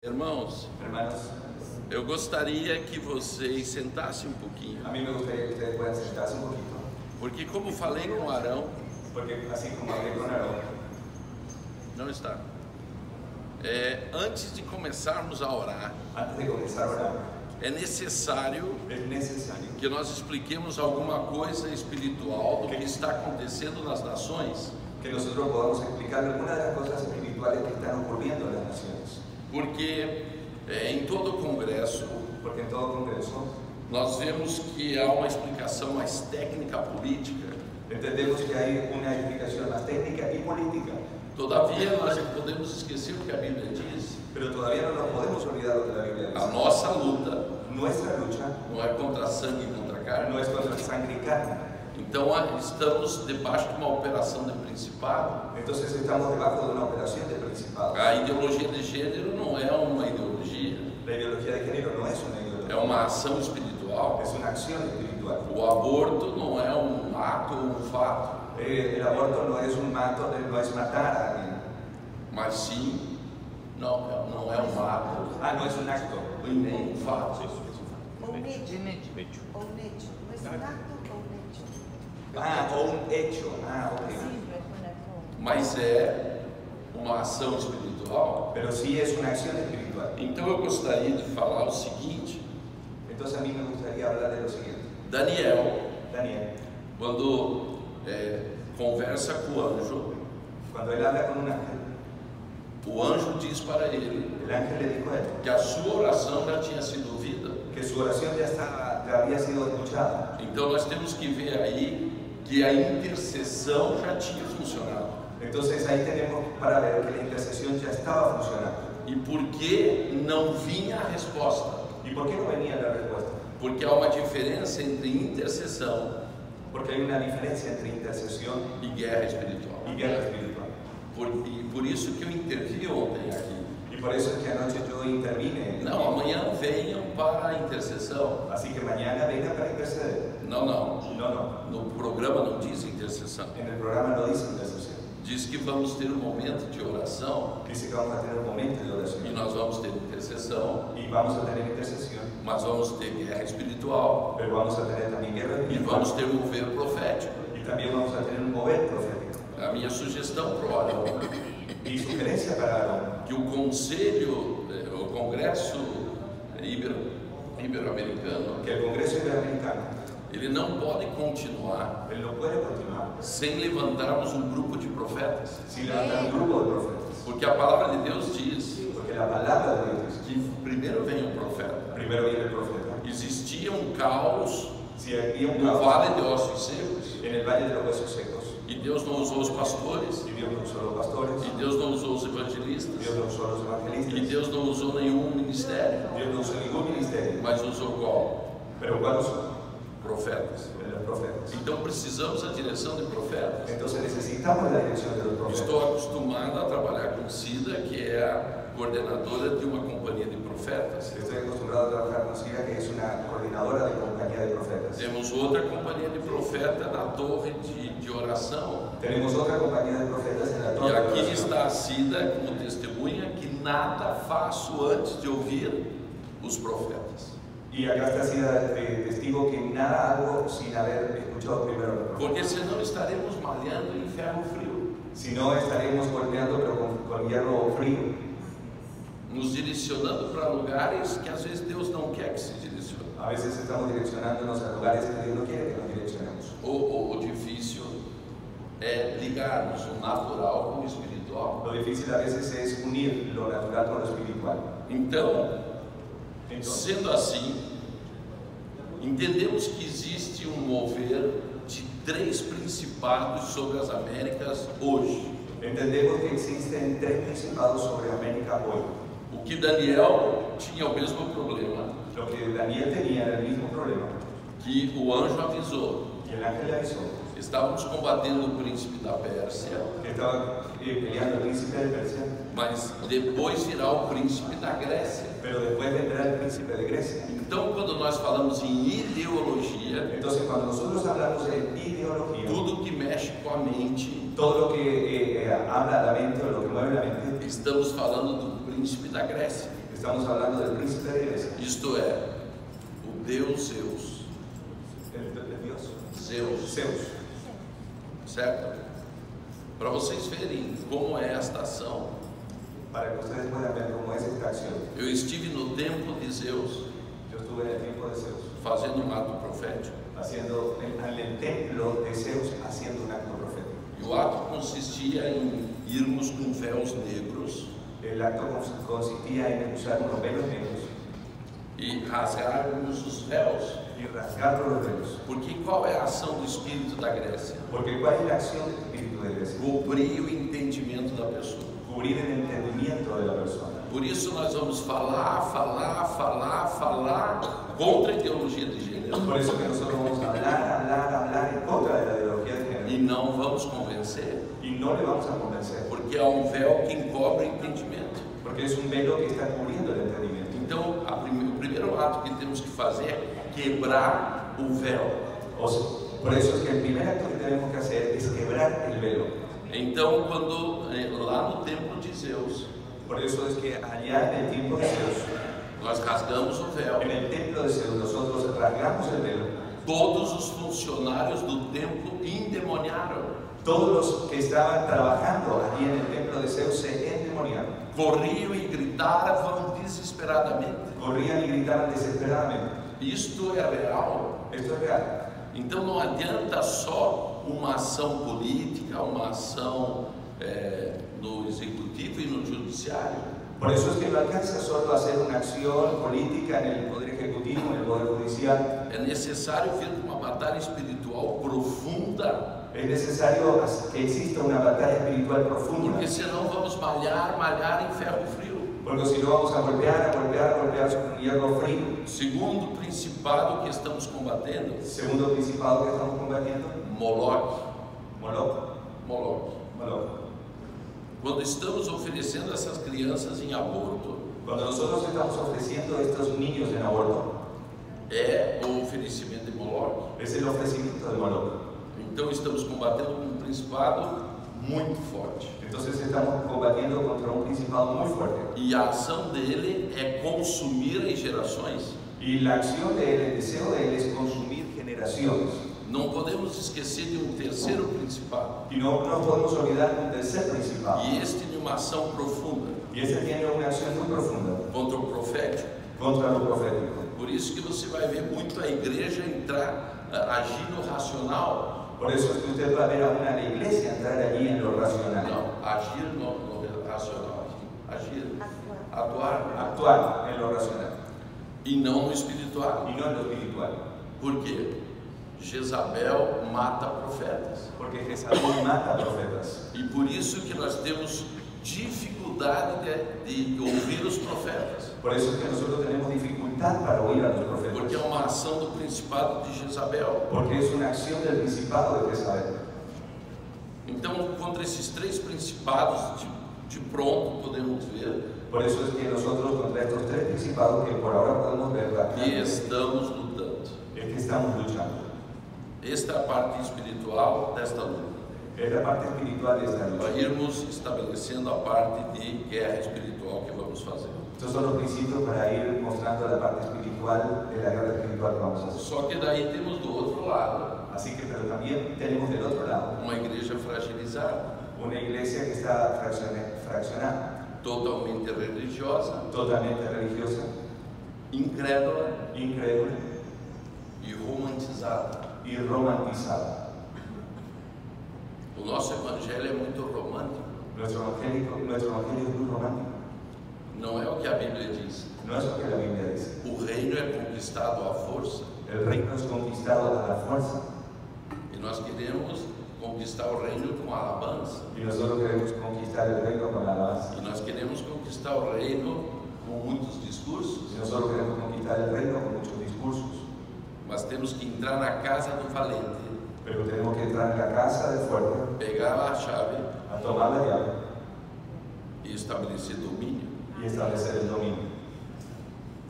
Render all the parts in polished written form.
Irmãos, eu gostaria que vocês sentassem um pouquinho. A mí me gustaría que ustedes puedan sentarse un poquito, Porque como falei com Arão, porque así como hablé con Aarón, não está. Antes de começarmos a orar, antes de comenzar a orar, é necessário es necesario que nós expliquemos alguma coisa espiritual do que está acontecendo nas nações, que nosotros podamos explicar algunas de las cosas espirituales que están ocurriendo en las naciones. porque em todo o congresso Porque en todo congreso nós vemos que há uma explicação mais técnica política. entendemos que hay una explicación más técnica y política, Todavia, nós não podemos esquecer o que a Bíblia diz. pero todavía no nos podemos olvidar lo que la Biblia A dice. nossa luta Nuestra lucha não é contra sangue e contra carne. no es contra sangre y carne. Então estamos debaixo de uma operação de principado. Entonces estamos debajo de una operación de principado. A ideologia de gênero não é uma ideologia, La ideología de género no es una é ideología, uma ação espiritual. es una acción espiritual. O aborto não é um ato ou um fato, El aborto no es un mato, no es matar a alguien. mas sim, não é um ato No es un acto. e nem um fato. Ou um hecho. Ou um hecho. Não é um acto ou um hecho. O un hecho. Ok. Sim, vai poner como. Mas é uma ação espiritual. Pero sí es una acción espiritual. Então eu gostaria de falar o seguinte: Entonces a mí me gustaría hablar de lo siguiente. Daniel, Daniel, quando conversa com o anjo, cuando él habla con un ángel, o anjo diz para ele el ángel le dijo a él que a sua oração já tinha sido ouvida. que su oración ya había sido escuchada. Então nós temos que ver aí que a intercessão já tinha funcionado. Entonces ahí tenemos para ver que la intercesión ya estaba funcionando. E por que não vinha a resposta? ¿Y por qué no venía la respuesta? Porque há uma diferença entre intercessão Porque hay una diferencia entre intercesión e guerra espiritual. y guerra espiritual. Por isso que eu intervi ontem aqui. Y por eso es que anoche yo intervine. Não, amanhã venham para a intercessão. Así que mañana venga para interceder. Não. No. No programa não diz intercessão. En el programa no dice intercesión. Diz que vamos ter um momento de oração Dice que vamos a tener un momento de e oración. nós vamos ter intercessão, Y vamos a tener intercesión. mas vamos ter guerra espiritual Pero vamos a tener también guerra e espiritual. vamos ter mover profético. Y también vamos a tener un mover profético. A minha sugestão para o Arão, Y sugerencia para Aarón, que o Conselho, o Congresso Ibero-Americano, que el Congreso Interamericano, ele não pode continuar él no puede continuar sem levantarmos um grupo de profetas. sin levantar un grupo de profetas. Porque a palavra de Deus diz Porque la palabra de Dios dice, que primeiro vem o profeta. primero viene el profeta. Existia um caos Si había un no caos vale de ossos secos. en el valle de los huesos secos, E Deus não usou os pastores, y Dios no usó los pastores, e Deus não usou os evangelistas, Dios no usó los e evangelistas, Deus não usou nenhum ministério, Dios no usó ningún ministerio, mas usou qual? pero ¿cuál usó? Profetas. Los profetas. Então precisamos da direção de profetas. Entonces necesitamos la dirección de los profetas. Estou acostumado a trabalhar com Cida, que é a coordenadora de uma companhia de profetas. Estoy acostumbrado a trabajar con Cira, que es una coordinadora de compañía de profetas. Temos outra companhia de profeta na torre de oração. Tenemos otra compañía de profetas en la E torre de aqui oración. está a Cida como testemunha que nada faço antes de ouvir os profetas. Y acá está Cira de testigo que nada hago sin haber escuchado primero a los profetas. Porque senão estaremos malhando em ferro frio, Si no, estaremos golpeando, pero con hierro frío. nos direcionando para lugares que às vezes Deus não quer que se direcione. A veces estamos direccionándonos a lugares que Dios no quiere que nos direccionemos. O difícil é ligarmos o natural com o espiritual. Lo difícil a veces es unir lo natural con lo espiritual. Então, Entonces, sendo assim, entendemos que existe um mover de 3 principados sobre as Américas hoje. entendemos que existen 3 principados sobre América hoy. O que Daniel tinha o mesmo problema, Lo que Daniel tenía era el mismo problema. que o anjo avisou. Y el ángel le avisó Estávamos combatendo o príncipe da Pérsia, que estaba peleando el príncipe de Persia, mas depois virá o príncipe da Grécia. pero después vendrá el príncipe de Grecia. Então, quando nós falamos em ideologia, Entonces, cuando nosotros hablamos de ideología, tudo que mexe com a mente, todo lo que habla la mente o lo que mueve la mente, estamos falando do príncipe da Grécia. Estamos hablando del príncipe de la iglesia. Isto é, o Deus Zeus. El Dios. Zeus. Zeus. Certo? Para vocês verem como é esta ação. Para que ustedes puedan ver cómo es esta acción. Eu estive no templo de Zeus, Yo estuve en el tiempo de Zeus, fazendo um ato profético. haciendo en el templo de Zeus, haciendo un acto profético. E o ato consistia em irmos com véus negros El acto consistía en usar unos velos negros e rasgarmos os véus. y rasgar los velos. Porque qual é a ação do Espírito da Grécia? Porque ¿cuál es la acción del espíritu de Grecia? Cobrir o entendimento da pessoa. Cubrir el entendimiento de la persona. Por isso nós vamos falar contra a ideologia de gênero. Por eso que nosotros vamos a hablar en contra de la ideología de género. E não vamos convencer, Y no le vamos a convencer, porque há um véu que encobre o entendimento. porque es un velo que está cubriendo el entendimiento. Então, o primeiro ato que temos que fazer é quebrar o véu. O sea, por eso es que el primer acto que tenemos que hacer es quebrar el velo. Então, quando lá no templo de Zeus, Por eso es que allá en el templo de Zeus, nós rasgamos o véu, en el templo de Zeus, nosotros rasgamos el velo. todos os funcionários do templo endemoniaram. Todos los que estaban trabajando allí en el templo de Zeus se endemoniaron. Corriam e gritavam desesperadamente. Corrían y gritaban desesperadamente. Isto é real. Esto es real. Então não adianta só uma ação política, uma ação no executivo e no judiciário. Por eso es que no alcanza solo a hacer una acción política en el Poder Ejecutivo, en el Poder Judicial. É necessário vir uma batalha espiritual profunda, Es necesario que exista una batalla espiritual profunda. porque senão vamos malhar em ferro frio. Porque si no vamos a golpear con hierro frío. Segundo principado que estamos combatendo, Segundo principado que estamos combatiendo, Moloque. Moloch. Moloque. Quando estamos oferecendo essas crianças em aborto, Cuando nosotros estamos ofreciendo a estos niños en aborto, é o oferecimento de Moloque. es el ofrecimiento de Moloch. Então estamos combatendo com um principado muito forte. Entonces estamos combatiendo contra un principado muy fuerte. E a ação dele é consumir as gerações. Y la acción de él, el deseo de él es consumir generaciones. Não podemos esquecer de um terceiro principado. Y no nos podemos olvidar de un tercer principado. E este tem uma ação profunda Y este tiene una acción muy profunda contra o profético. contra lo profético. Por isso que você vai ver muito a igreja entrar, agir no racional. Por eso es que usted va a ver a una iglesia entrar allí en lo racional. Não, agir no racional. Agir, atuar. Actuar en lo racional E não no espiritual. y no en lo espiritual. Por quê? Jezabel mata profetas. Porque Jezabel mata profetas. E por isso que nós temos dificuldade de ouvir os profetas. Por eso es que nosotros tenemos dificultad para oír a los profetas. Porque é uma ação do principado de Jezabel. Porque es una acción del principado de Jezabel. Então, contra esses três principados, de pronto podemos ver Por eso es que nosotros contra estos tres principados que por ahora podemos ver que rápidamente, estamos lutando. es que estamos luchando. Esta é a parte espiritual desta luta. Es la parte espiritual de esta lucha. Para irmos estabelecendo a parte de guerra espiritual que vamos fazer. Estos son los principios para ir mostrando la parte espiritual de la guerra espiritual que vamos a hacer. Só que daí temos do outro lado Así que, pero también tenemos del otro lado uma igreja fragilizada, una iglesia que está fraccionada, totalmente religiosa, totalmente religiosa, incrédula incrédula e romantizada. y romantizada. O nosso evangelho é muito romântico. Nuestro evangelio es muy romántico. Não é o que a Bíblia diz. No es lo que la Biblia dice. O reino é conquistado à força. El reino es conquistado a la fuerza E nós queremos conquistar o reino com alabança. y nosotros queremos conquistar el reino con la alabanza. E nós queremos conquistar o reino com muitos discursos. Y nosotros queremos conquistar el reino con muchos discursos. Mas temos que entrar na casa do valente, Pero tenemos que entrar en la casa del fuerte, pegar a chave a tomar la llave e estabelecer domínio. y establecer el dominio.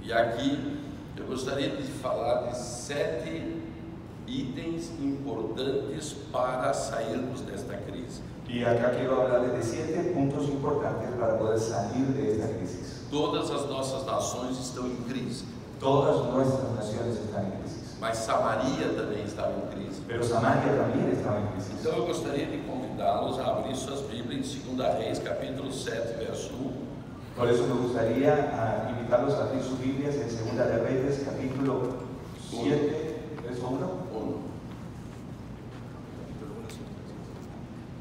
E aqui eu gostaria de falar de 7 itens importantes para sairmos desta crise. Y acá quiero hablarles de 7 puntos importantes para poder salir de esta crisis. Todas as nossas nações estão em crise. Todas nuestras naciones están en crisis. Mas Samaria também estava em crise. Pero Samaria también estaba en crisis. Então eu gostaria de convidá-los a abrir suas Bíblias em 2 Reis, capítulo 7, verso 1. Por eso me gustaría invitarlos a abrir sus Biblias en 2 de Reyes, capítulo 7, verso 1.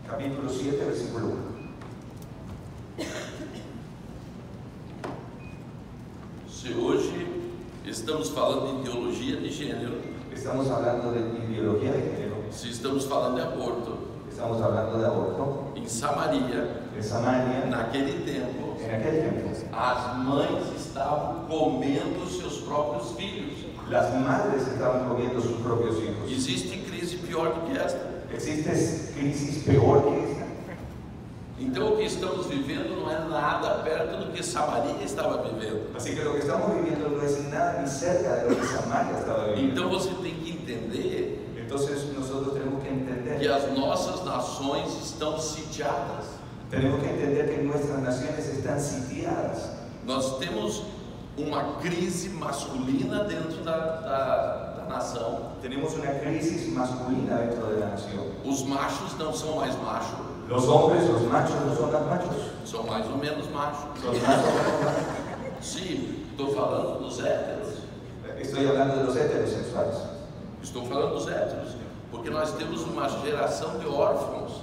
Capítulo 7, versículo 1. Se hoje estamos falando de ideologia de gênero, Estamos hablando de ideología de género, se estamos falando de aborto, estamos hablando de aborto. em Samaria, En Samaria, naquele tempo, en aquel tiempo, as mães estavam comendo seus próprios filhos. las madres estaban comiendo sus propios hijos. Existe crise pior do que esta. ¿Existe crisis peor que esta? Então o que estamos vivendo não é nada perto do que Samaria estava vivendo. Así que lo que estamos viviendo no es nada ni cerca de lo que Samaria estaba viviendo. Então você tem que entender Entonces nosotros tenemos que que entender, as nossas nações estão sitiadas. tenemos que entender que nuestras naciones están sitiadas. Nós temos uma crise masculina dentro da nação. Tenemos una crisis masculina dentro de la nación. Os machos não são mais machos, Los hombres, los machos, no son tan machos. são mais ou menos machos. Son más o menos machos. Sim, estou falando dos héteros. Estoy hablando de los heterosexuales. Estou falando dos héteros, porque nós temos uma geração de órfãos.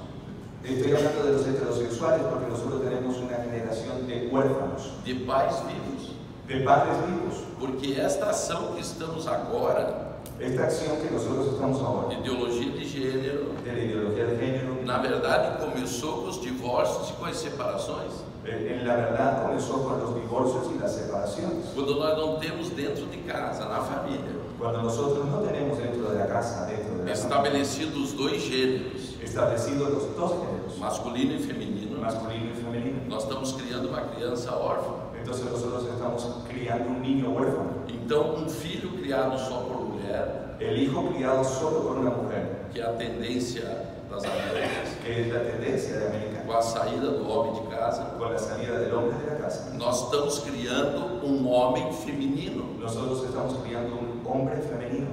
Estoy hablando de los heterosexuales porque nosotros tenemos una generación de huérfanos, De pais vivos, de padres vivos. porque esta ação que estamos agora, Esta acción que nosotros estamos ahora, ideologia de gênero, de la ideología de género, na verdade começou com os divórcios e com as separações. en la verdad comenzó con los divorcios y las separaciones. Quando nós não temos dentro de casa, na família, Cuando nosotros no tenemos dentro de la casa, dentro de la familia, estabelecidos os dois gêneros, establecidos los dos géneros, masculino e feminino, masculino y femenino, nós estamos criando uma criança órfã. entonces nosotros estamos criando un niño huérfano. Então, um filho criado só por mulher, El hijo criado solo por una mujer, que é a tendência das Américas, que es la tendencia de América, com a saída do homem de casa, con la salida del hombre de la casa, nós estamos criando um homem feminino, nosotros estamos criando un hombre femenino,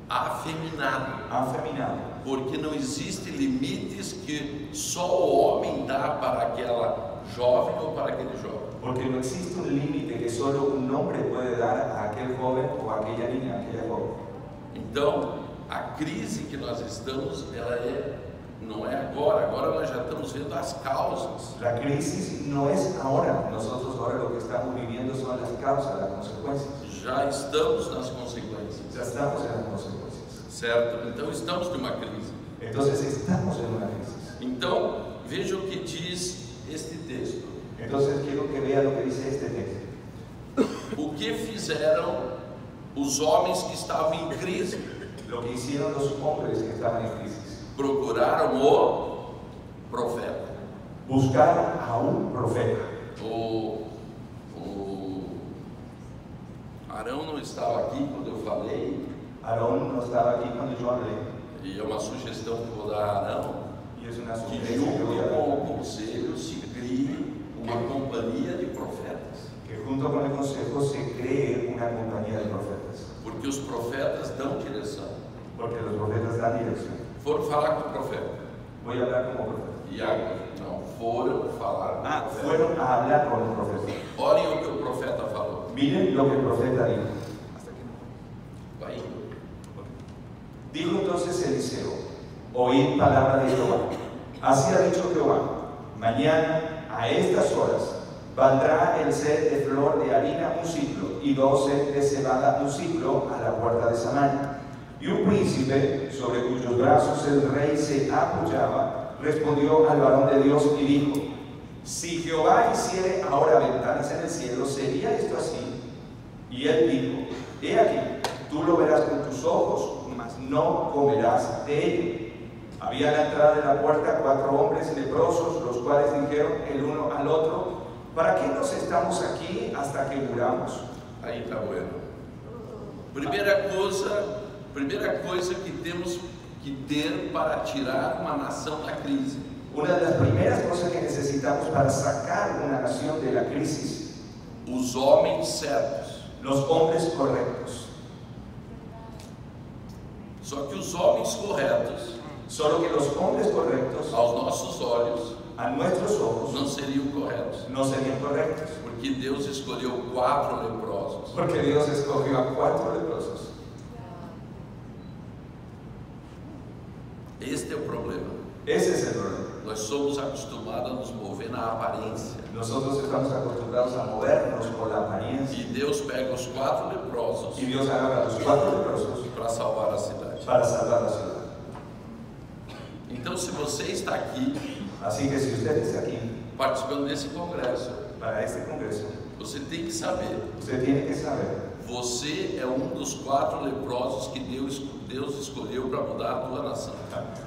afeminado, afeminado, porque não existem limites que só o homem dá para aquela jovem ou para aquele jovem. porque no existe un límite que solo un hombre puede dar a aquel joven o a aquella niña, a aquella joven. Então, a crise que nós estamos, não é agora nós já estamos vendo as causas. La crisis no es ahora, nosotros ahora lo que estamos viviendo son las causas, las consecuencias. Já estamos nas consequências, Ya estamos en las consecuencias. certo? Então estamos numa crise. Entonces estamos en una crisis. Então, veja o que diz este texto. Entonces quiero que vea lo que dice este texto. O que fizeram os homens que estavam em crise? Lo que hicieron los hombres que estaban en crisis. Procuraram o profeta. Buscaron a un profeta. O Arão não estava aqui quando eu falei, Aarón no estaba aquí cuando yo hablé. e é uma sugestão que vou dar a Arão, Y es una que sugerencia que voy junto a dar. com o conselho se crie uma companhia de profetas, Que junto con el consejo se cree una compañía de profetas. porque os profetas dão direção. Porque los profetas dan dirección. Foram falar com o profeta, Voy a hablar como profeta. e agora não foram falar com o profeta. Fueron a hablar con el profeta. Olhem o que o profeta falou. Miren lo que el profeta dijo. Vai indo. Dijo entonces Eliseo: oíd palabra de Jehová. Así ha dicho Jehová: mañana a estas horas valdrá el sed de flor de harina un ciclo y 12 de cebada un ciclo a la puerta de Samaria. Y un príncipe, sobre cuyos brazos el rey se apoyaba, respondió al varón de Dios y dijo: si Jehová hiciere ahora ventanas en el cielo, ¿sería esto así? Y él dijo: he aquí, tú lo verás con tus ojos, mas no comerás de ello. Había a la entrada de la puerta 4 hombres leprosos, los cuales dijeron el uno al otro: ¿para qué nos estamos aquí hasta que muramos? Aí está bueno. Primeira coisa que temos que ter para tirar uma nação da crise. Una de las primeras cosas que necesitamos para sacar una nación de la crisis, O os homens certos. los hombres correctos. Só que os homens corretos, Solo que los hombres correctos, aos nossos olhos, a nuestros ojos, não seriam corretos. no serían correctos. Porque Deus escolheu 4 leprosos. Porque Dios escogió a 4 leprosos. Este é o problema. Ese es el problema. Nós somos acostumados a nos mover na aparência. Nosotros estamos acostumbrados a movernos por la apariencia. E Deus pega os 4 leprosos Y Dios agarra a los 4 leprosos para salvar a cidade. para salvar la ciudad. Então, se você está aqui Así que si usted está aquí participando desse congresso, para este congreso, você tem que saber, usted tiene que saber, você é um dos 4 leprosos que Deus escolheu para mudar a tua nação.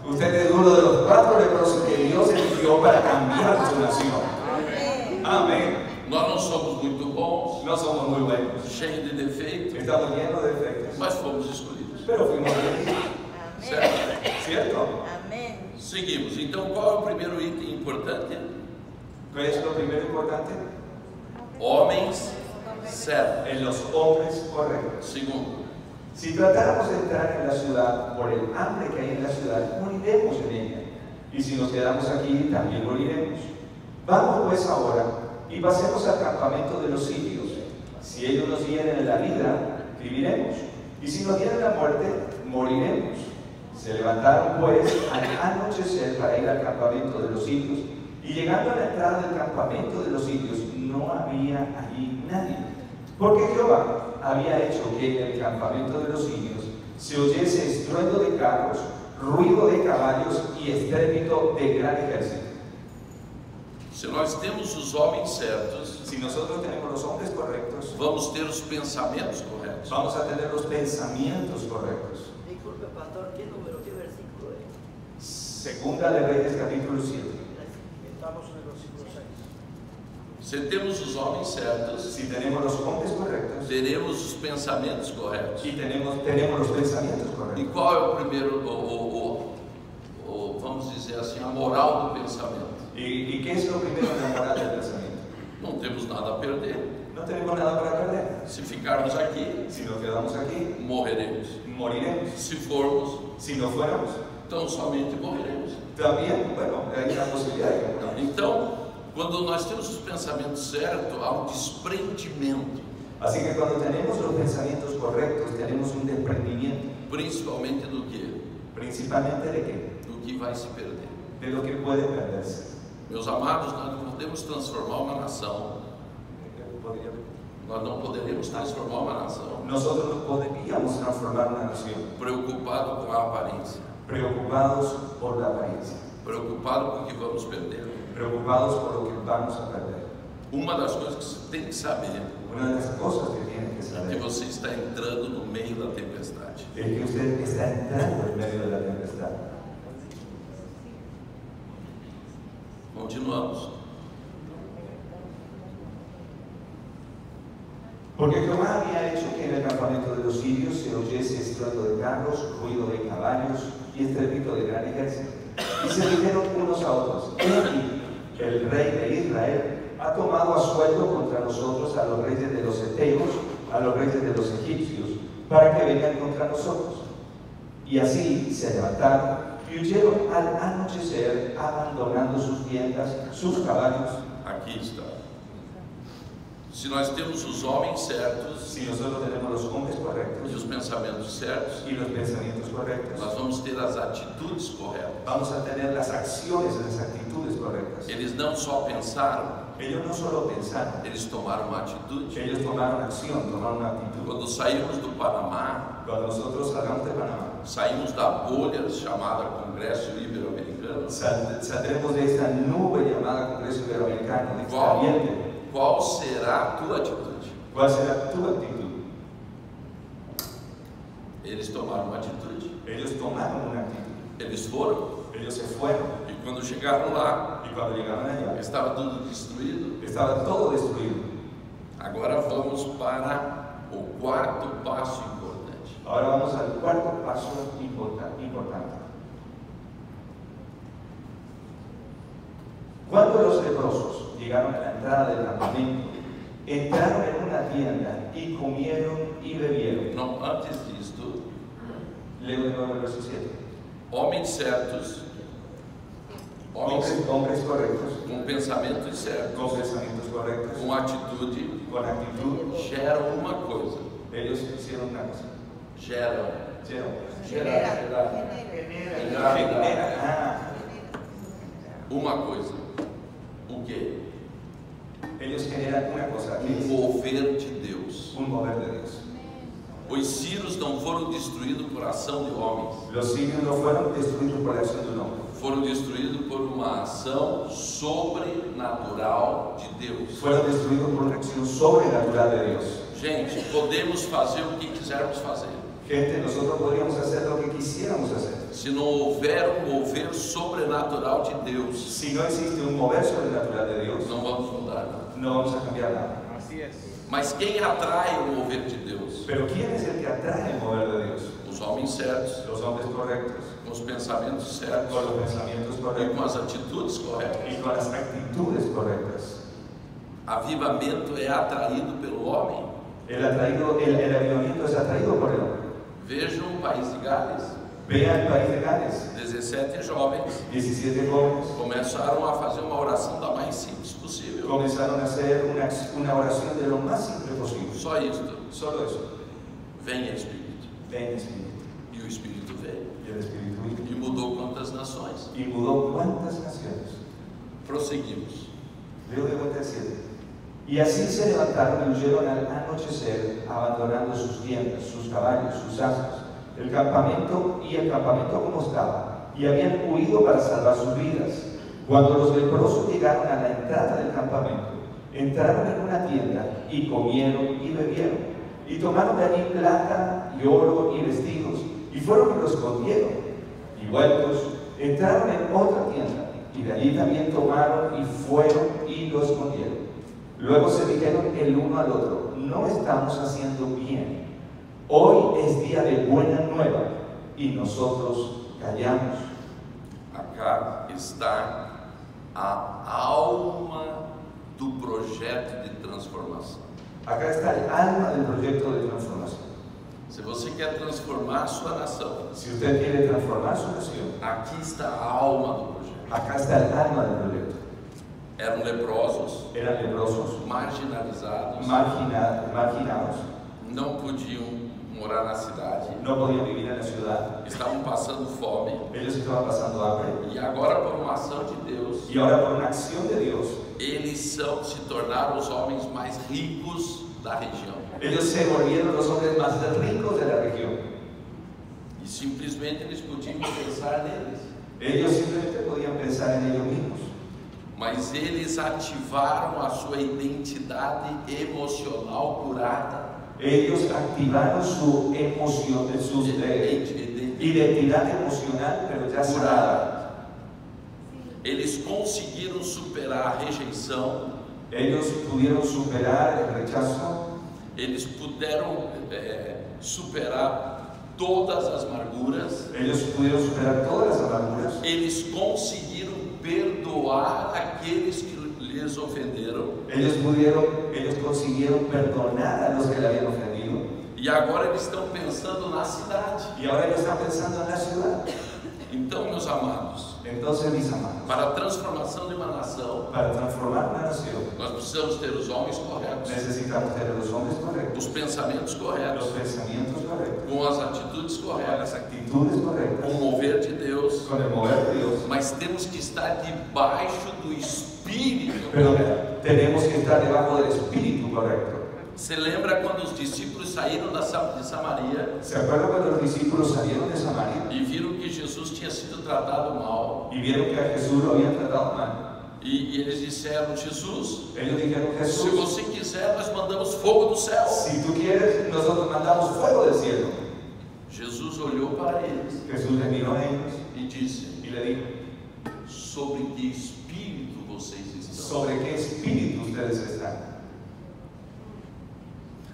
usted es uno de los 4 leprosos que Dios eligió para cambiar su nación. Amén. Nós não somos muito bons, No somos muy buenos, cheios de defeitos, estamos llenos de defectos, mas fomos escolhidos. pero fuimos elegidos, Certo? ¿cierto? Amén. Seguimos. Então, qual é o primeiro item importante? ¿Qué es lo primero importante? Homens certos. En los hombres correctos. Segundo, Si tratáramos de entrar en la ciudad por el hambre que hay en la ciudad, moriremos en ella. Y si nos quedamos aquí, también moriremos. Vamos pues ahora y pasemos al campamento de los sirios. Si ellos nos hieren la vida, viviremos. Y si nos hieren la muerte, moriremos. Se levantaron pues al anochecer para ir al campamento de los sirios. Y llegando a la entrada del campamento de los sirios, no había allí nadie. Porque Jehová había hecho que en el campamento de los sirios se oyese estruendo de carros, ruido de caballos y estrépito de gran ejército. se nós temos os homens certos, Si nosotros tenemos los hombres correctos, vamos ter os pensamentos corretos. vamos a tener los pensamientos correctos. Disculpe, pastor, ¿qué número, qué versículo es? Segunda de Reyes, capítulo 7. Estamos en el versículo 6. Se temos os homens certos, Si tenemos los hombres correctos teremos os pensamentos corretos. y tenemos los pensamientos E correctos. qual é o primeiro, vamos dizer assim, a moral do pensamento? ¿Y qué es lo primero en la moral del pensamiento? Não temos nada a perder. No tenemos nada para perder. Se ficarmos aqui, Si nos quedamos aquí, morreremos. moriremos. Se formos, Si no fuéramos, então somente morreremos. también, bueno, hay una posibilidad de que muramos. Então, quando nós temos os pensamentos certos, há um desprendimento, Así que cuando tenemos los pensamientos correctos, tenemos un desprendimiento, principalmente do que? principalmente de qué? Do que vai se perder. De lo que puede perderse. Meus amados, nós não podemos transformar uma nação, nós não poderemos transformar uma nação Nosotros no podríamos transformar una nación preocupado com a aparência, preocupados por la apariencia, preocupado com o que vamos perder. preocupados por lo que vamos a perder. Uma das coisas que você tem que saber Una de las cosas que tienen que é que saber você está entrando no meio da tempestade. es que usted está entrando en medio de la tempestad. Continuamos. Porque Jehová había hecho que en el campamento de los sirios se oyese estruendo de carros, ruido de caballos y estrépito de gran ejército. Y se dijeron unos a otros: He aquí, el rey de Israel ha tomado a sueldo contra nosotros a los reyes de los heteos, a los reyes de los egipcios, para que vengan contra nosotros. Y así se levantaron y huyeron al anochecer, abandonando sus tiendas, sus caballos. Aqui está. Se nós temos os homens certos Si nosotros tenemos los hombres e correctos os pensamentos certos, y los pensamientos correctos, nós vamos ter as atitudes corretas. vamos a tener las acciones, las actitudes correctas. Eles não só pensaram, Ellos no solo pensaron, eles tomaram uma atitude. ellos tomaron acción, tomaron una actitud. Quando saímos do Panamá, Cuando nosotros salgamos de Panamá, saímos da bolha chamada Congresso Ibero-Americano, saldremos de esta nube llamada Congreso Iberoamericano, de este qual, ambiente. qual será a tua atitude? ¿Cuál será tu actitud? Eles tomaram uma atitude. Ellos tomaron una actitud. Eles foram. Ellos se fueron. E quando chegaram lá, Y cuando llegaron allá, estava tudo destruído. estaba todo destruido. Agora vamos para o quarto passo importante. Ahora vamos al cuarto paso importante. Cuando los leprosos llegaron a la entrada del campamento, entraron en una tienda y comieron y bebieron. Não, antes disto, Leo de nuevo el verso 7. homens certos, homens Hombres correctos, com pensamentos con certos, pensamientos correctos, com atitude, con actitud, geram uma coisa. ellos hicieron una cosa. Geram. Genera. Ah, Uma coisa. O quê? ellos generan una cosa, que es Mover de Deus. un mover de Dios. Os círios não foram destruídos por ação de homens. Los sirios no fueron destruidos por la acción de un hombre, Foram destruídos por uma ação sobrenatural de Deus. fueron destruidos por una acción sobrenatural de Dios. Gente, podemos fazer o que quisermos fazer. Gente, nosotros podríamos hacer lo que quisiéramos hacer. Se não houver mover sobrenatural de Deus, Si no existe un mover sobrenatural de Dios, não vamos mudar nada. no vamos a cambiar nada. Así es. Mas quem atrai o mover de Deus? Pero ¿quién es el que atrae el mover de Dios? Os homens certos, Los hombres correctos, com os pensamentos con certos los pensamientos e correctos com as atitudes corretas. y con las actitudes correctas. Avivamento é atraído pelo homem. El avivamiento es atraído por el hombre. Vejam o país de Gales. Vea el país de Gales, 17 jovens 17 jóvenes começaram a fazer uma oração da mais simples possível. comenzaron a hacer una oración de lo más simple posible. Só isto. Solo eso. Venha Espírito. Ven Espíritu. E o Espírito veio. Y el Espíritu vino. E mudou quantas nações? Y mudó cuántas naciones. Prosseguimos. Leo de vuelta el 7. Y así se levantaron y huyeron al anochecer, abandonando sus tiendas, sus caballos, sus asnos, el campamento como estaba, y habían huido para salvar sus vidas. Cuando los leprosos llegaron a la entrada del campamento, entraron en una tienda y comieron y bebieron, y tomaron de allí plata y oro y vestidos, y fueron y lo escondieron. Y vueltos, entraron en otra tienda, y de allí también tomaron y fueron y lo escondieron. Luego se dijeron el uno al otro: no estamos haciendo bien. Hoy es día de buena nueva y nosotros callamos. Acá está a alma do projeto de transformação. Acá está el alma del proyecto de transformación. Se você quer transformar a sua nação, Si usted quiere transformar su nación, aqui está a alma do projeto. acá está el alma del proyecto. Eram leprosos, Eran leprosos, marginalizados, marginados, não podiam morar na cidade, no podían vivir en la ciudad, estavam passando fome. ellos estaban pasando hambre. E agora, por uma ação de Deus, Y ahora, por una acción de Dios, eles se tornaram os homens mais ricos da região. ellos se volvieron los hombres más ricos de la región. E simplesmente eles podiam pensar neles. Ellos simplemente podían pensar en ellos mismos. Mas eles ativaram a sua identidade emocional curada. Ellos activaron su emoción, su identidad emocional, pero ya sanada. Eles conseguiram superar a rejeição. Ellos pudieron superar el rechazo. Eles puderam superar todas as amarguras. Ellos pudieron superar todas las amarguras. Eles conseguiram perdoar aqueles que lhes ofenderam. Ellos consiguieron perdonar a los que le habían ofendido. E agora eles estão pensando na cidade. Y ahora ellos están pensando en la ciudad. Então, meus amados, Entonces, mis amados, para a transformação de uma nação, para transformar una nación, nós precisamos ter os homens corretos, necesitamos tener los hombres correctos, os pensamentos los corretos, pensamientos correctos, com as atitudes con corretas, las actitudes com correctas, o mover de Deus, con el mover de Dios. mas temos que estar debaixo do Espírito. Pero tenemos que estar debajo del espíritu correcto. Você lembra quando os discípulos saíram de Samaria ¿Se acuerdan cuando los discípulos salieron de Samaria e viram que Jesus tinha sido tratado mal? y vieron que a Jesús lo habían tratado mal? E eles disseram: Jesus, Ellos dijeron: se Jesús, você quiser, nós mandamos fogo do céu. si tú quieres, nosotros mandamos fuego del cielo. Jesus olhou para eles Jesús le miró a ellos e disse: y le dijo: sobre que espírito vocês estão? ¿sobre qué espíritu ustedes están?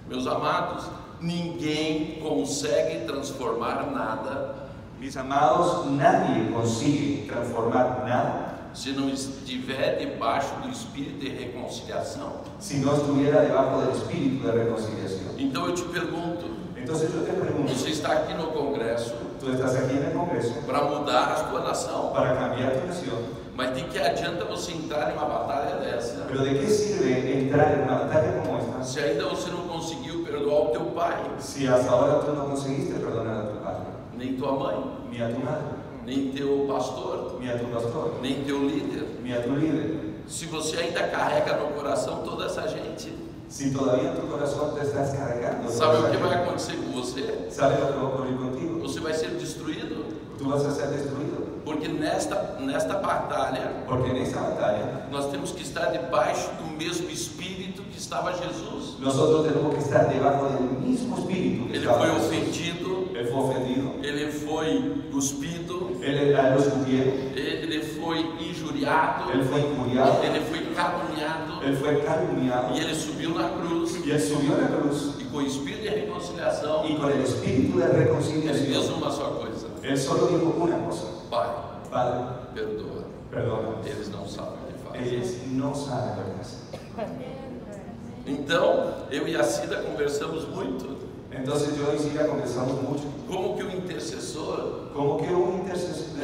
Meus amados, ninguém consegue transformar nada Mis amados, nadie consigue transformar nada se não estiver debaixo do espírito de reconciliação. si no estuviera debajo del espíritu de reconciliación. Então eu te pergunto, Entonces yo te pregunto, você está aqui no Congresso tú estás aquí en el Congreso para mudar a tua nação, para cambiar tu nación, mas de que adianta você entrar em uma batalha dessa pero ¿de qué sirve entrar en una batalla como esta se ainda você não conseguiu perdoar o teu pai, si hasta ahora tú no conseguiste perdonar a tu padre, nem tua mãe, ni a tu madre, nem teu pastor, ni a tu pastor, nem teu líder? ni a tu líder? Se você ainda carrega no coração toda essa gente, Si todavía en tu corazón te estás cargando, sabe o que vai acontecer com você? ¿sabes lo que va a ocurrir contigo? Você vai ser destruído, Tú vas a ser destruido, porque nesta batalha porque en esta batalla nós temos que estar debaixo do mesmo espírito que estava Jesus. nosotros tenemos que estar debajo del mismo espíritu que Ele estaba foi Jesús. ofendido, Él fue ofendido, ele foi cuspido, él lo escupieron, ele foi injuriado, él fue injuriado, ele foi caluniado él fue calumniado e ele subiu na cruz y él subió a la cruz e com o espírito de reconciliação y con el espíritu de ele fez reconciliación uma só coisa: él solo dijo una cosa: Pai, Padre, perdoa, perdona, eles não sabem o que fazem. ellos no saben lo que hacen. Então, eu e a Cida conversamos muito. Entonces yo y Sila conversamos mucho, Como que o intercessor como que un intercesor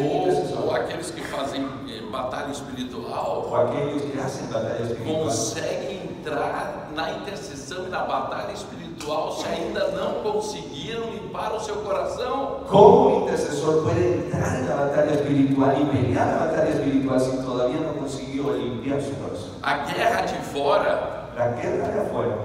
ou aqueles que fazem batalha espiritual o aquellos que hacen batalla espiritual conseguem entrar na intercessão e na batalha espiritual se ainda não conseguiram limpar o seu coração? ¿Cómo un intercesor puede entrar en la batalla espiritual y pelear la batalla espiritual si todavía no consiguió limpiar su corazón? A guerra de fora La guerra de afuera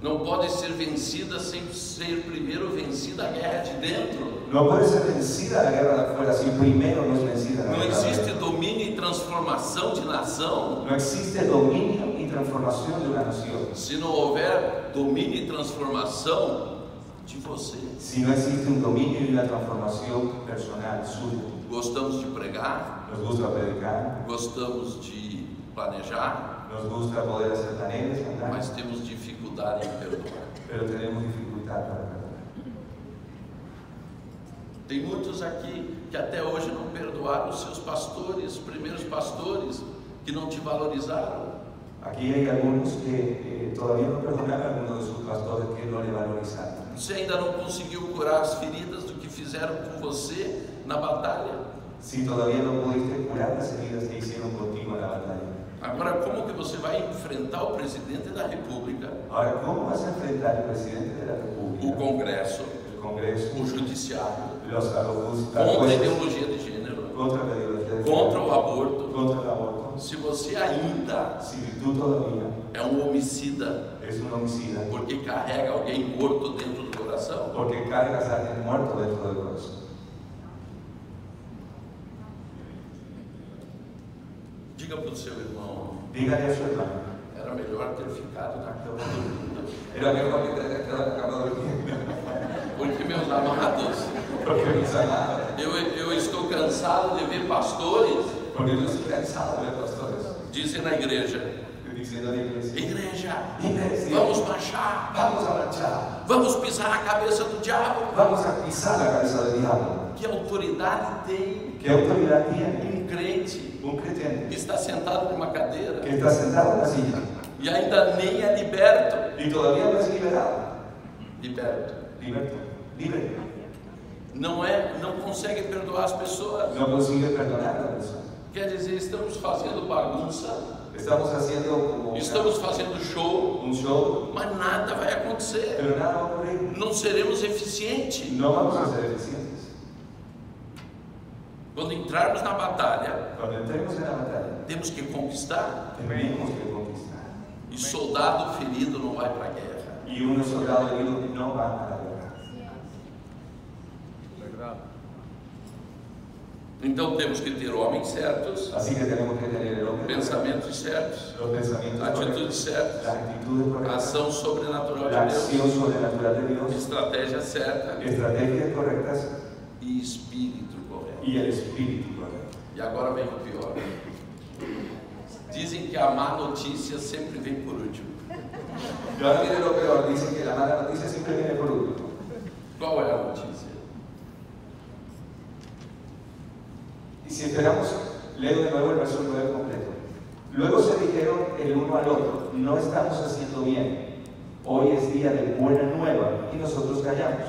não pode ser vencida sem ser primeiro vencida a guerra de dentro. no puede ser vencida la guerra de afuera si primero no es vencida la Não guerra de existe adentro. domínio e transformação de nação No existe dominio y transformación de una nación se não houver domínio e transformação de você. si no existe un dominio y una transformación personal suya. Gostamos de pregar, Nos gusta predicar, gostamos de planejar, nos gusta poder hacer planes, andar, mas temos dificuldade em perdoar. pero tenemos dificultad para perdonar. Tem muitos aqui que até hoje não perdoaram os seus pastores, primeiros pastores, que não te valorizaram. Aquí hay algunos que todavía no perdonaron a algunos de sus pastores que no le valorizaron. Você ainda não conseguiu curar as feridas do que fizeram com você na batalha. Si todavía no pudiste curar las heridas que hicieron contigo en la batalla. Agora, como que você vai enfrentar o presidente da República, Ahora, ¿cómo vas a enfrentar al presidente de la o República, Congresso, el Congreso, o Judiciário, los contra a jueces, ideologia de gênero, contra la ideología de contra género, o aborto? contra el aborto? Se você ainda Si tú todavía é um homicida eres un homicida porque carrega alguém morto dentro do coração, porque cargas a alguien muerto dentro del corazón. diga para o seu irmão, Dígale a su hermano, era melhor ter ficado na cama dormindo. era mejor que te hayas quedado en la cama durmiendo, Porque, meus amados, porque no hizo nada, eu estou cansado de ver pastores porque no estoy cansado de ver pastores dizem na igreja: diciendo a la iglesia, igreja, vamos marchar, vamos a marchar, vamos pisar na cabeça do diabo. vamos a pisar la cabeza del diablo. Que autoridade tem ¿Qué autoridad tiene um crente un creyente que está sentado numa cadeira que está sentado en la silla e ainda nem é liberto? y todavía no es liberado? Liberto. Libre. Não consegue perdoar as pessoas. No consigue perdonar a la persona. Quer dizer, estamos fazendo bagunça, Estamos haciendo como estamos fazendo show, un show, mas nada vai acontecer. pero nada va a ocurrir. Não seremos eficientes. No vamos a ser eficientes. Quando entrarmos na batalha, Cuando entremos en la batalla, temos que conquistar. tenemos que conquistar. E soldado ferido não vai para a guerra. Y un soldado herido no va a la guerra. Então temos que ter homens certos, Así que tenemos que tener el hombre, pensamentos certos, los pensamientos correctos, atitudes certas, las actitudes correctas, ação sobrenatural la de Deus, acción sobrenatural de Dios, estratégia certa estrategias correctas e espírito correto. y el espíritu correcto. E agora vem o pior. Dizem que a má notícia sempre vem por último. Y ahora viene lo peor, dicen que la mala noticia siempre viene por último. Qual é a notícia? Y si esperamos Leo de nuevo el verso 9 completo. Luego se dijeron el uno al otro, no estamos haciendo bien. Hoy es día de buena nueva y nosotros callamos.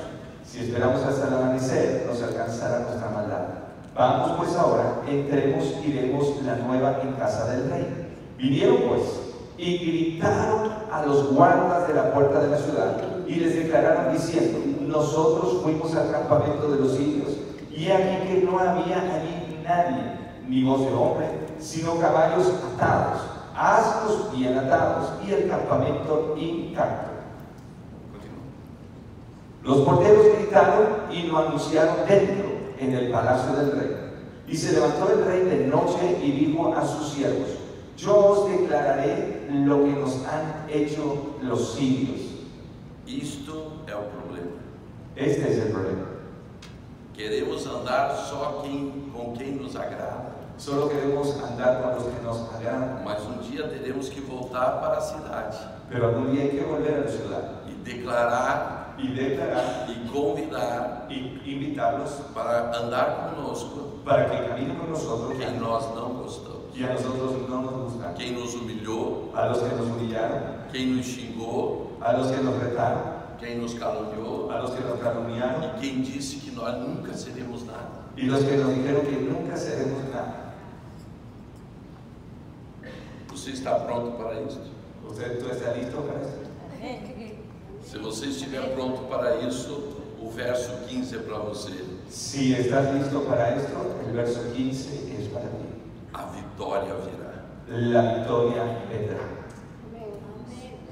Si esperamos hasta el amanecer, nos alcanzará nuestra maldad. Vamos pues ahora, entremos y demos la nueva en casa del rey. Vinieron pues y gritaron a los guardas de la puerta de la ciudad y les declararon diciendo: nosotros fuimos al campamento de los sirios y aquí que no había allí nadie, ni voz de hombre, sino caballos atados, asnos bien atados y el campamento intacto. Los porteros gritaron y lo anunciaron dentro, en el palacio del rey. Y se levantó el rey de noche y dijo a sus siervos: yo os declararé lo que nos han hecho los sirios. Isto é o problema. Este es el problema. Queremos andar só com quem nos agrada. Solo queremos andar con los que nos agradan. Mas dia teremos que voltar para a cidade. Pero algún día hay que volver a la ciudad. E declarar Y convidar y invitarlos para andar conosco para que caminen con nosotros quem nós não gostamos. y a nosotros no nos gustan. Quem nos humilhou, A los que nos humillaron, quem nos xingou, a los que nos retaron, quem nos caluniou a los que nos calumniaron e quem disse que nós nunca seremos nada. y los que nos dijeron que nunca seremos nada. Você está pronto para isso? ¿Tú estás listo para esto? Se você estiver pronto para isso, o verso 15 é para você. Si estás listo para esto, el verso 15 es para ti. A vitória virá. La victoria vendrá.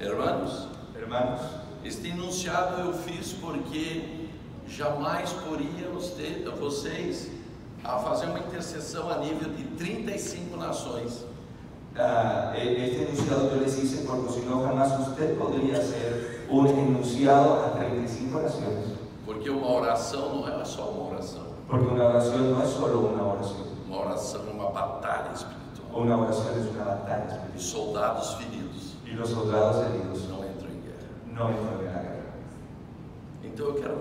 Hermanos, Hermanos, este enunciado eu fiz porque jamais poria vocês a fazer uma intercessão a nível de 35 nações. este enunciado yo les hice porque si no jamás usted podría hacer un enunciado a 35 oraciones. Porque uma oração não é só uma oração. Porque una oración no es solo una oración. Uma oração é uma batalha espiritual. Una oración es una batalla E espiritual. soldados feridos Y los soldados heridos não entram em guerra. no entran en la guerra. Então eu quero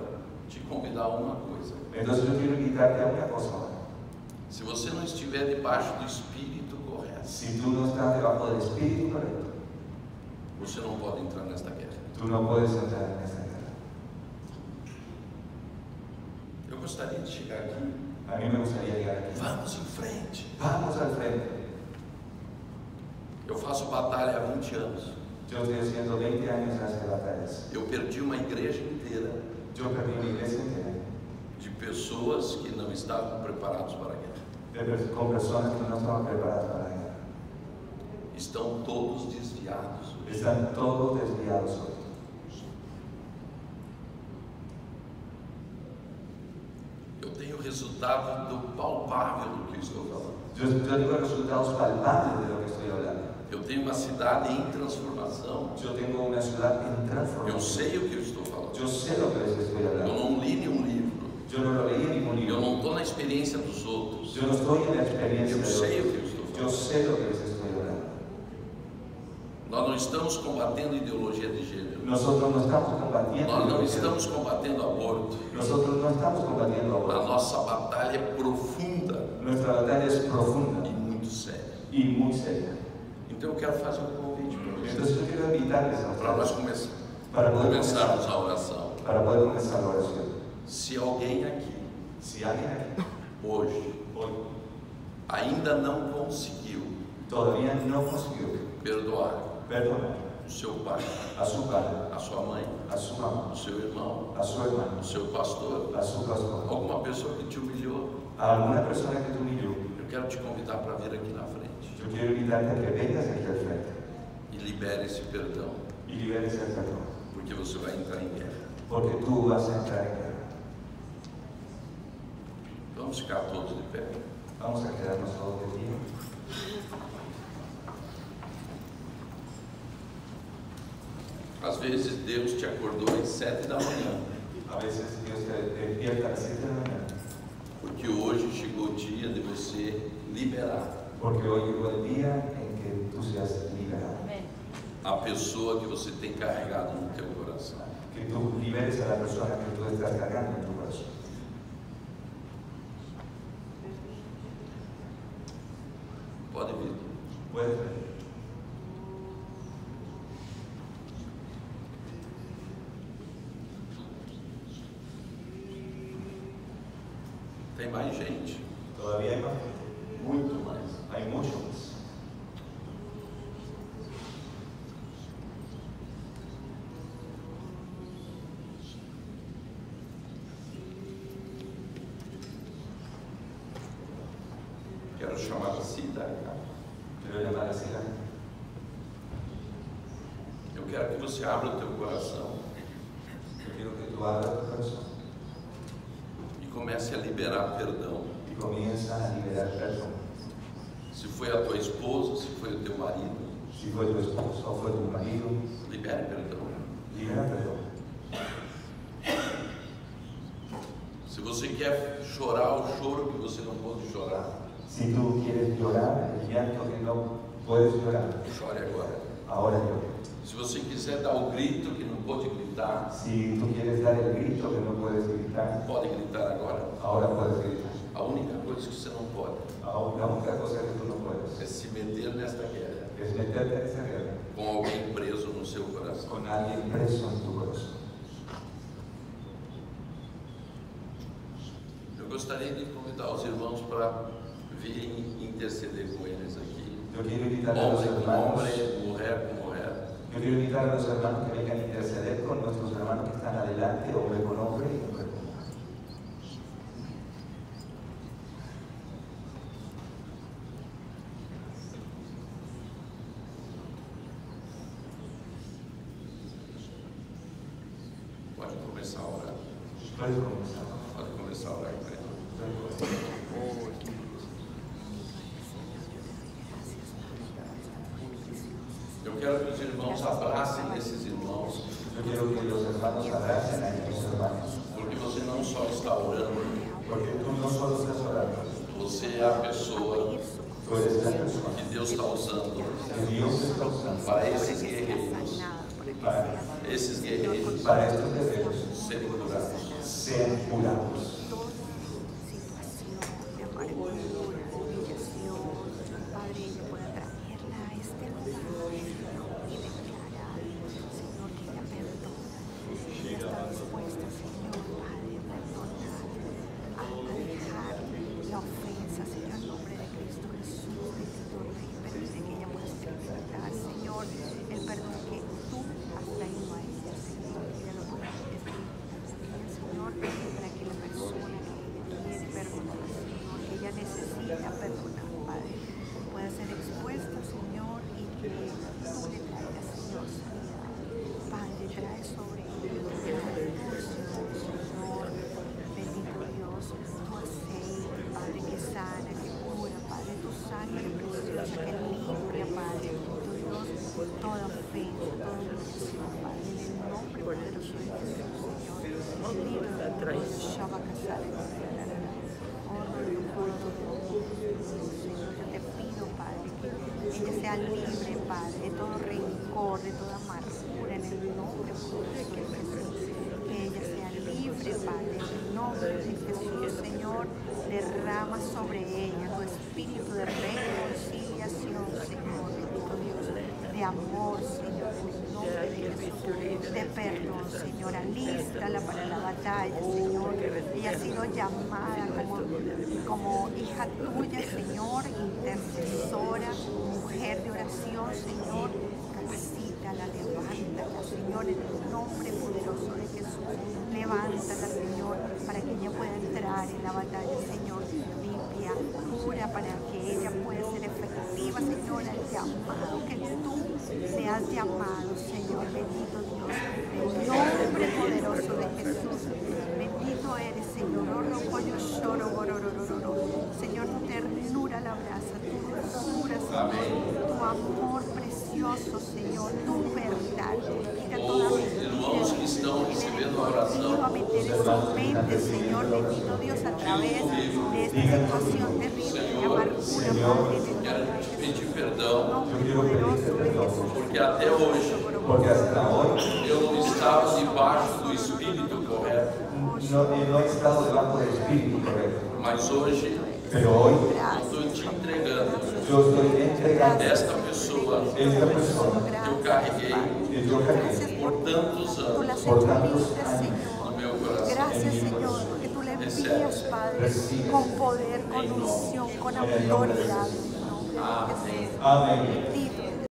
te convidar a uma coisa. Entonces yo quiero invitarte a una cosa ahora. Se você não estiver debaixo do Espírito correto, Si tú no estás debajo del espíritu correcto, você não pode entrar nesta guerra. tú no puedes entrar en esta guerra. Eu gostaria de chegar aqui. A mí me gustaría llegar aquí. Vamos em frente. Vamos al frente. Eu faço batalha há 20 anos. Yo estoy haciendo 20 años las batallas. Eu perdi uma igreja inteira Yo perdí mi iglesia entera de pessoas que não estavam preparadas para a guerra. con personas que no estaban preparadas para la guerra. Estão todos desviados. Están todos desviados hoy. Eu tenho resultado do palpável do que eu estou falando. Yo tengo resultados palpables de lo que estoy hablando. Eu tenho uma cidade em transformação. Yo tengo una ciudad en Eu transformación. sei o que eu estou falando. Yo sé lo que les estoy Eu hablando. não li nenhum livro. Yo no lo leí en ningún Eu libro. não estou na experiência dos outros. Yo no estoy en la experiencia Eu de sei o otros. que eu estou Yo falando. sé lo que les estoy hablando. Nós não estamos combatendo ideologia de gênero. Nosotros no estamos combatiendo. Nós não ideología. estamos combatendo aborto. Nosotros no estamos combatiendo A aborto. nossa batalha é profunda Nuestra batalla es profunda e muito séria. y muy seria. Então eu quero fazer um convite para vocês. Entonces yo quiero invitarles a Para nós ustedes para poder começarmos a oração. comenzar la oración. Se alguém aqui, Si alguien aquí hoje, hoy ainda não conseguiu todavía no consiguió perdoar perdonar o seu pai, a su padre, a sua mãe, a su mamá, o seu irmão, a su hermano, o seu pastor, a su pastor, alguma pessoa que te humilhou, a alguna persona que te humilló, eu quero te convidar para vir aqui na frente yo quiero invitarte a que vengas aquí al frente e libere esse perdão, y liberes el perdón, porque você vai entrar em guerra. porque tú vas a entrar en guerra. Vamos ficar todos de pé. Vamos a quedarnos todos de pie. Às vezes Deus te acordou às 7 da manhã, A veces Dios te despierta a las 7 de la mañana, porque hoje chegou o dia de você liberar porque hoy llegó el día en que tú seas liberado, a pessoa que você tem carregado no teu coração. que tú liberes a la persona que tú estás cargando en tu corazón. tem mais gente. Todavía hay más gente. Muito mais. Hay mucho más. Quero chamar a Cida cá. Quiero llamar a Sila. Eu quero que você abra o teu coração Yo quiero que tú abras tu corazón e comece a liberar perdão. y comienza a liberar perdón. Se foi a tua esposa, se foi o teu marido, Si fue tu esposo o fue tu marido, libere perdão. libera perdón. Se você quer chorar o choro que você não pôde chorar, Si tú quieres llorar el llanto que no puedes llorar, chore agora. ahora llora. Se você quiser dar o grito que não pôde gritar, Si tú quieres dar el grito que no puedes gritar, pode gritar agora. ahora puedes gritar. A única coisa que você não pode La única cosa que tú no puedes é se meter nesta guerra es meterte en esa guerra com alguém preso no seu coração. con alguien preso en tu corazón. Eu gostaria de convidar os irmãos para virem interceder com eles aqui. Yo quiero invitar a los Homem com hermanos, homem, mulher com mulher. yo quiero invitar a los hermanos que vengan a interceder con nuestros hermanos que están adelante, hombre con hombre y mujer con mujer. Pode começar a orar. Puedes comenzar. Pode começar a orar com ele. Puedes comenzar. Eu quero que os irmãos abracem esses irmãos, Yo quiero que los hermanos abracen a estos hermanos, porque você não só está orando, porque tú no solo estás orando, você é a pessoa tú eres la persona que Deus está usando que Dios está usando para esses guerreiros para estos guerreros serem curados. sean curados. Que sea libre, Padre, de todo rencor, de toda amargura, en el nombre de Jesús. Que ella sea libre, Padre, en el nombre de Jesús. Señor, derrama sobre ella tu espíritu de reconciliación, Señor, bendito Dios, de amor, Señor, en el nombre de Jesús, de perdón, Señor, alístala para la batalla, Señor. Ella ha sido llamada como hija tuya, Señor, intercesora, mujer de oración, Señor. Capacítala, levántala, Señor, en el nombre poderoso de Jesús. Levántala, Señor, para que ella pueda entrar en la batalla, Señor, limpia, pura, para que ella pueda ser efectiva, Señor, al llamado que tú le has llamado, Señor, bendito Dios, en el nombre poderoso de Jesús. Bendito eres, Señor, Señor, tu ternura la abraza, tu dulzura, Señor, tu amor precioso, Señor, tu verdad. Quita toda Irmãos que estão recebendo a oração, a meter en su mente, Señor, bendito Dios, a través de esta situación terrible de amargura, Padre, en el quero te pedir perdão, nombre poderoso de Jesús. porque até hoje Porque hasta hoy eu não estava debaixo do espírito correto, no he estado debajo del espíritu correcto. mas hoje Pero hoy estou te entregando yo estoy entregando esta pessoa esta persona que eu carreguei que yo cargué por tantos Tú la anos has por hecho tantos libre, años Señor. no meu coração. Gracias, Señor, porque tú la envías envías, Padre, con poder, con unción, con autoridad. En el nombre de Jesús. Amén. Bendito